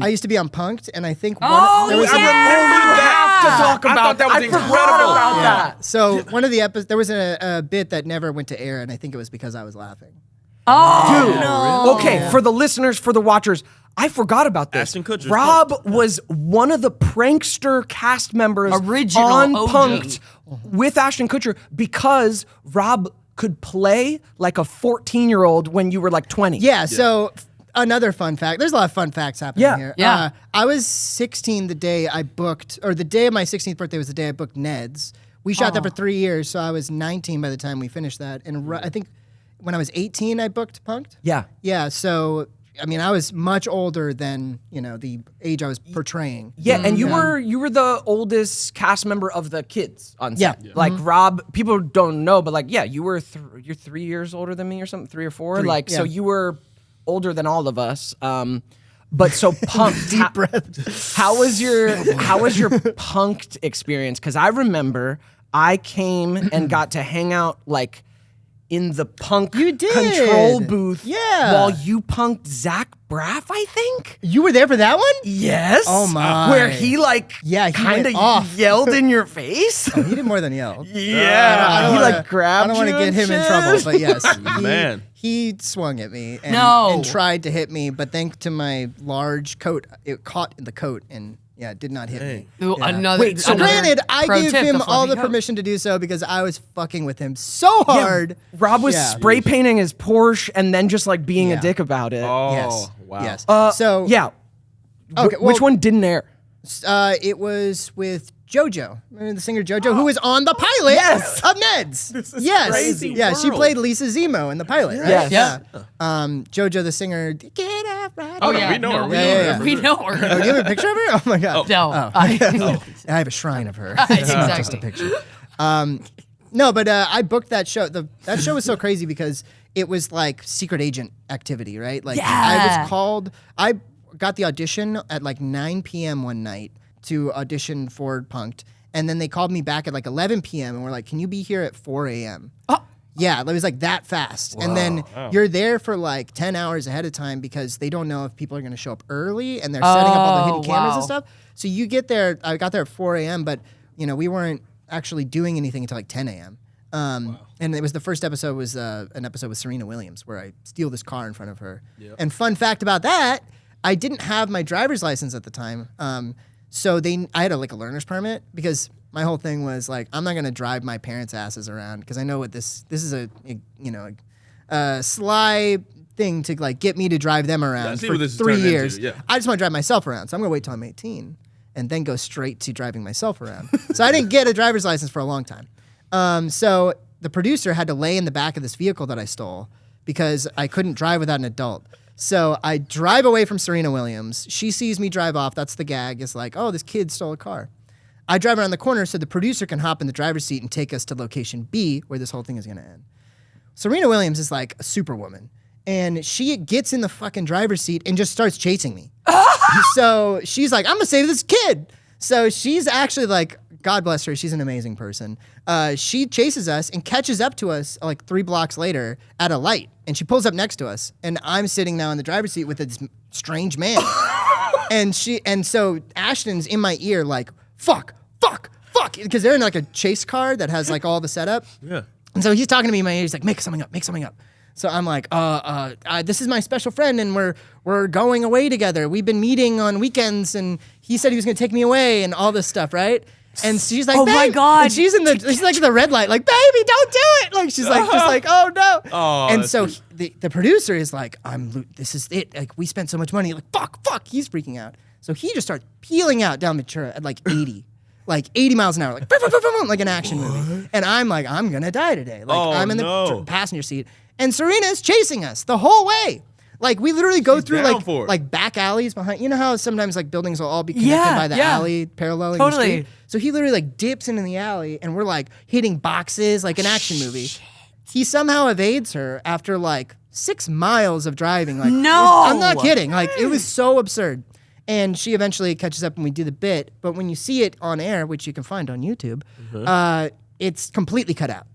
I used to be on Punk'd, and I think I remember was that. To talk about. I thought that was incredible. About that. So one of the episodes, there was a bit that never went to air, and I think it was because I was laughing. Dude, no. Okay, for the listeners, for the watchers, I forgot about this. Ashton Kutcher's Rob was one of the prankster cast members Original on OG. Punk'd with Ashton Kutcher because Rob could play like a 14-year-old when you were like 20. Yeah, so another fun fact. There's a lot of fun facts happening here. Yeah. I was 16 the day I booked, or the day of my 16th birthday was the day I booked Ned's. We shot that for 3 years, so I was 19 by the time we finished that. And I think when I was 18, I booked Punk'd. Yeah. Yeah, so I mean, I was much older than the age I was portraying. Yeah, and you were the oldest cast member of the kids on set. Yeah. Like Rob, people don't know, but like, yeah, you were you're 3 years older than me or something, 3 or 4. So you were older than all of us. But so Punk'd, Deep breath. how was your Punk'd experience? Because I remember I came and got to hang out like in the Punk You did. control booth Yeah. while you punked Zach Braff, I think. You were there for that one? Yes. Oh, my. Where he like He kind went of off. yelled in your face. He did more than yell. Yeah. He like grabbed I don't want to you get and him in shit. trouble, but yes. Man. He swung at me and, No. and tried to hit me, but thanks to my large coat, it caught in the coat and it did not hit me. Ooh, Yeah. another. Wait, so another Granted, I pro gave tip, him the all the fluffy coat. permission to do so because I was fucking with him so hard. Rob was Yeah. spray painting his Porsche and then just like being a Yeah. dick about it. Oh, Yes. wow. Yes. So yeah. Okay, Which well- one didn't air? It was with JoJo, remember the singer JoJo, who was on the pilot of Ned's. Yes, crazy yeah, she world. played Lisa Zemo in the pilot, right? Yes. Yeah. JoJo, the singer. Get up, right. Oh no, yeah, we know her. no, Yeah. we know Oh, her. do you have a picture of her? Oh my god. No, I have a shrine of her. It's not just a Exactly. picture. No, but I booked that show. That show was so crazy because it was like secret agent activity, right? Like I Yeah. was called. I got the audition at like 9 p.m. one night to audition for Punk'd, and then they called me back at like 11 p.m. and were like, "Can you be here at 4 a.m.?" Yeah, it was like that fast. And then you're there for like 10 hours ahead of time because they don't know if people are going to show up early and they're setting up all the hidden cameras and wow. stuff. So you get there, I got there at 4 a.m., but we weren't actually doing anything until like 10 a.m. And it was the first episode was an episode with Serena Williams where I steal this car in front of her. Yep. And fun fact about that, I didn't have my driver's license at the time. So I had a learner's permit because my whole thing was like, I'm not gonna drive my parents' asses around because I know what this is a sly thing to like get me to drive them around I see for what this is 3 turning years. into, yeah. I just want to drive myself around, so I'm gonna wait till I'm 18 and then go straight to driving myself around. So I didn't get a driver's license for a long time. So the producer had to lay in the back of this vehicle that I stole because I couldn't drive without an adult. So I drive away from Serena Williams. She sees me drive off. That's the gag. It's like, oh, this kid stole a car. I drive around the corner so the producer can hop in the driver's seat and take us to location B where this whole thing is going to end. Serena Williams is like a superwoman. And she gets in the fucking driver's seat and just starts chasing me. So she's like, I'm going to save this kid. So she's actually like, God bless her, she's an amazing person. She chases us and catches up to us like 3 blocks later at a light. And she pulls up next to us. And I'm sitting now in the driver's seat with this strange man. and so Ashton's in my ear like, fuck. Because they're in like a chase car that has like all the setup. Yeah. And so he's talking to me in my ear. He's like, make something up. So I'm like, this is my special friend, and we're going away together. We've been meeting on weekends, and he said he was gonna take me away, and all this stuff, right? And she's like, Oh my "Babe," God. and she's like in the red light, like, baby, don't do it. Like she's like, just like, oh no. Oh, and that's so sweet. the producer is like, this is it. Like we spent so much money. Like fuck. He's freaking out. So he just starts peeling out down Ventura at like 80. Like 80 miles an hour, like boom, boom, boom, boom, like an action movie. And I'm like, I'm gonna die today. Like I'm in the passenger seat, and Serena's chasing us the whole way. Like we literally go through like back alleys behind. You know how sometimes like buildings will all be connected by the alley paralleling the street. So he literally like dips into the alley, and we're like hitting boxes like an action movie. He somehow evades her after like 6 miles of driving. Like No! I'm not kidding. Like it was so absurd. And she eventually catches up and we do the bit. But when you see it on air, which you can find on YouTube, it's completely cut out.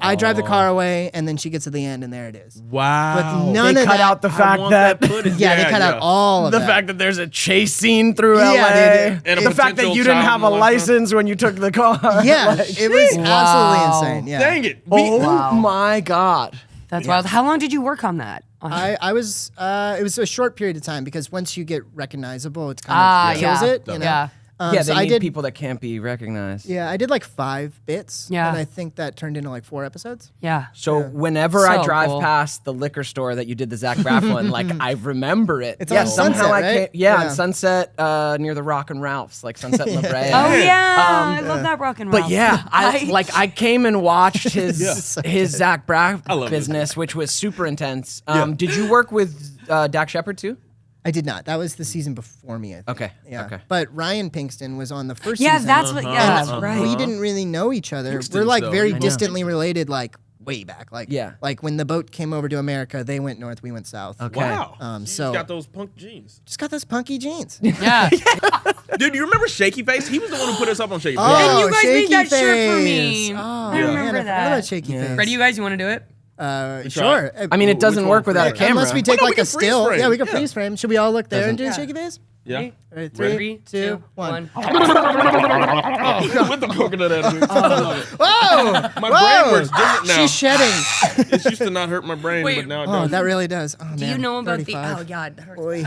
I drive the car away, and then she gets to the end, and there it is. Wow. But none They of cut that, out the fact that footage. they cut out all of the that. fact that there's a chase scene through Yeah, LA, they did. And a the fact that potential you didn't child have a molester. license when you took the car. Yeah, Like, it was Wow. absolutely insane. Yeah. Dang it. oh my God. That's wild. How long did you work on that? I was it was a short period of time because once you get recognizable, it kind of kills yeah. it. You know? Yeah. Yeah, so they I need did people that can't be recognized. Yeah, I did like 5 bits. Yeah. And I think that turned into like 4 episodes. Yeah. So whenever I So drive cool. past the liquor store that you did the Zach Braff one, like I remember it. It's yeah, on somehow Sunset, I right? can't. Yeah, Yeah. on Sunset near the Rock and Ralph's, like Sunset La Brea. Oh yeah, I love that rock and roll. But yeah, I came and watched his so his Zach Braff love business, which was super intense. Did you work with Dak Shepard too? I did not. That was the season before me, I think. Okay, Yeah. okay. But Ryan Pinkston was on the first Yeah, season. that's what. Yeah, that's And right. We didn't really know each other. Pinkston's We're like though. very I know. distantly related, like way back. Like Yeah. like when the boat came over to America, they went north, we went south. Okay. Wow. Um, You so- got those punk jeans. Just got those punky jeans. Yeah. Dude, you remember Shaky Face? He was the one who put us up on Shaky Face. And you guys made Shaky that shirt for Face. me. Oh, I man, remember I forgot that. about Shaky Face. Ready, you guys? You want to do it? Sure. I mean, it doesn't one work without a first? camera. Unless we take no, like we a can freeze still. frame. Yeah, we can Yeah. freeze frame. Should we all look there and do Yeah. Shaky Face? Yeah. All right, Ready? 3, 2, 1. With the coconut attitude. Whoa! My brain works different now. She's shedding. It used to not hurt my brain, Wait. but now it Oh, does. that really does. Oh, Do you man, know about 35. the? Oh God, that hurts. Boy,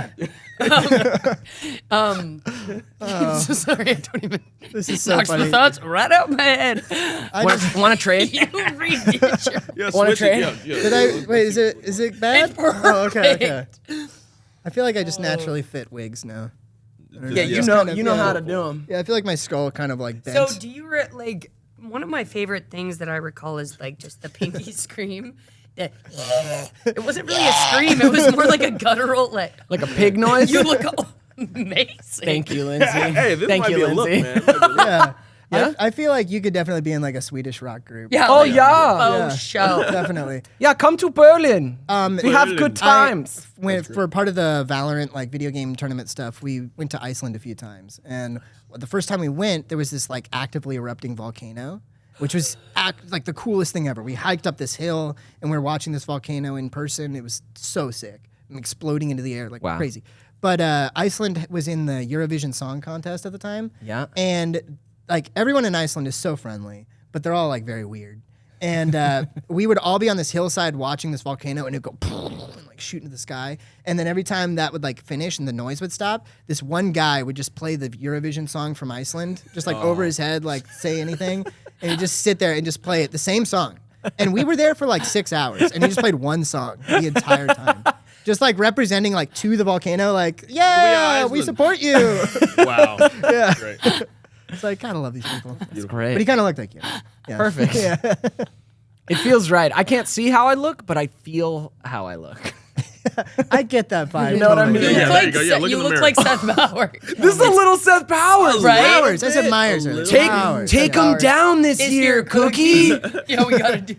I'm so sorry. I don't even. this is so Knocks the funny. thoughts right out my head. I just, Want to trade? You redid your. Yeah, Wanna switch trade? it. Yeah, yeah. did I wait? Is it bad? It's Oh, okay, okay. perfect. I feel like I just naturally fit wigs now. Yeah, you Just know, kind of, you know yeah. how to do them. Yeah, I feel like my skull kind of like bent. So do you like one of my favorite things that I recall is like just the pinky scream. That it wasn't really a scream. It was more like a guttural like. Like a pig noise. You look amazing. Thank you, Lindsay. Hey, this Thank might you, be a look, Lindsay. man. This might be a look. yeah. Yeah? I feel like you could definitely be in like a Swedish rock group. Yeah. Oh, like, yeah. Oh Yeah. show. Definitely. Yeah, come to Berlin. We have Berlin. good times. When for part of the Valorant like video game tournament stuff, we went to Iceland a few times, and the first time we went, there was this like actively erupting volcano, which was like the coolest thing ever. We hiked up this hill, and we were watching this volcano in person. It was so sick, and exploding into the air like Wow. crazy. But Iceland was in the Eurovision Song Contest at the time. Yeah. And like everyone in Iceland is so friendly, but they're all like very weird. And we would all be on this hillside watching this volcano, and it'd go and like shoot into the sky. And then every time that would like finish and the noise would stop, this one guy would just play the Eurovision song from Iceland, just like over his head, like say anything, and he'd just sit there and just play it, the same song. And we were there for like 6 hours, and he just played one song the entire time. Just like representing like to the volcano, like, yeah, we Iceland. support you. Wow. Yeah. Great. So I kind of love these people. It's But great. he kind of looked like you. Yeah. Perfect. Yeah. It feels right. I can't see how I look, but I feel how I look. I get that vibe. You know what I totally. mean? You Yeah, look there like you go. Yeah, look you in the look mirror. like Seth Bauer. This is a little Seth Powers, Right? Powers. I said Myers. earlier. Take Powers. take him down this year, Cookie. Yeah, we gotta do.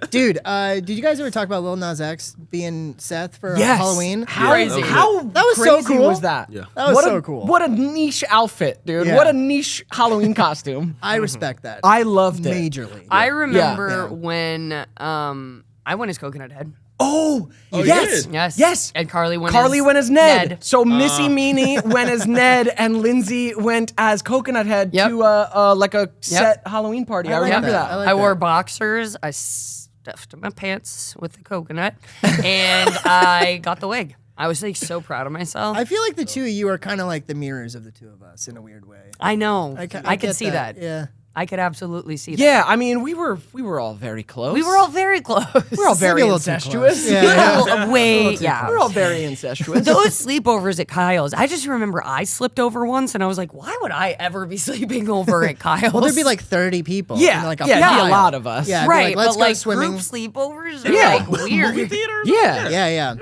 Dude, did you guys ever talk about Lil Nas X being Seth for Yes. Halloween? How, Crazy. how That was so crazy cool. was that? Yeah. That was what so a, cool. What a niche outfit, dude. Yeah. What a niche Halloween costume. I respect that. I loved it. Majorly. I remember Yeah. when I went as Coconut Head. Oh, you yes. did? Yes. Yes. And Carly went As Ned. Ned. So Missy Meanie went as Ned, and Lindsay went as Coconut Head Yep. to like a set Halloween party. I like remember that. that. I like I wore that. boxers. I stuffed my pants with the coconut, and I got the wig. I was like so proud of myself. I feel like the two of you are kind of like the mirrors of the two of us in a weird way. I know. I I could get see that. Yeah. I could absolutely see that. Yeah, I mean, we were all very close. We were all very close. We're all very Maybe a little too incestuous. close. Yeah. Wait, yeah. We're all very incestuous. Those sleepovers at Kyle's, I just remember I slipped over once, and I was like, why would I ever be sleeping over at Kyle's? Well, there'd be like 30 people. Yeah, and like a yeah, it'd be a pile. lot of us. Yeah, it'd be right, like, let's but go like swimming. group sleepovers are Yeah. like weird. yeah. Yeah, yeah.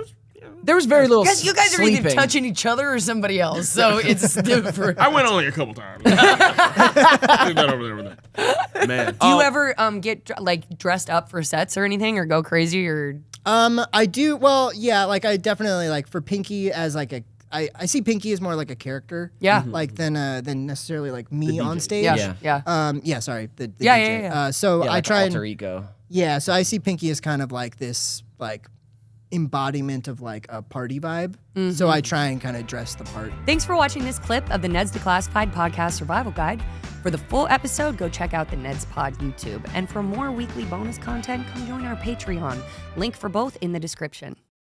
There was very little Guys, you guys are either sleeping. touching each other or somebody else, so it's different. I went only a couple times. Leave that over there with that. Man. Do you ever get like dressed up for sets or anything, or go crazy, or I do. Well, yeah, like I definitely like for Pinky as like a. I see Pinky as more like a character. Yeah. Like than necessarily like me on stage. yeah, Yeah. yeah. Yeah. Sorry. The Yeah, DJ. yeah, yeah. So Yeah, I like try alter and ego. Yeah, so I see Pinky as kind of like this like embodiment of like a party vibe. So I try and kind of dress the part. Thanks for watching this clip of the Ned's Declassified Podcast Survival Guide. For the full episode, go check out the Ned's Pod YouTube. And for more weekly bonus content, come join our Patreon. Link for both in the description.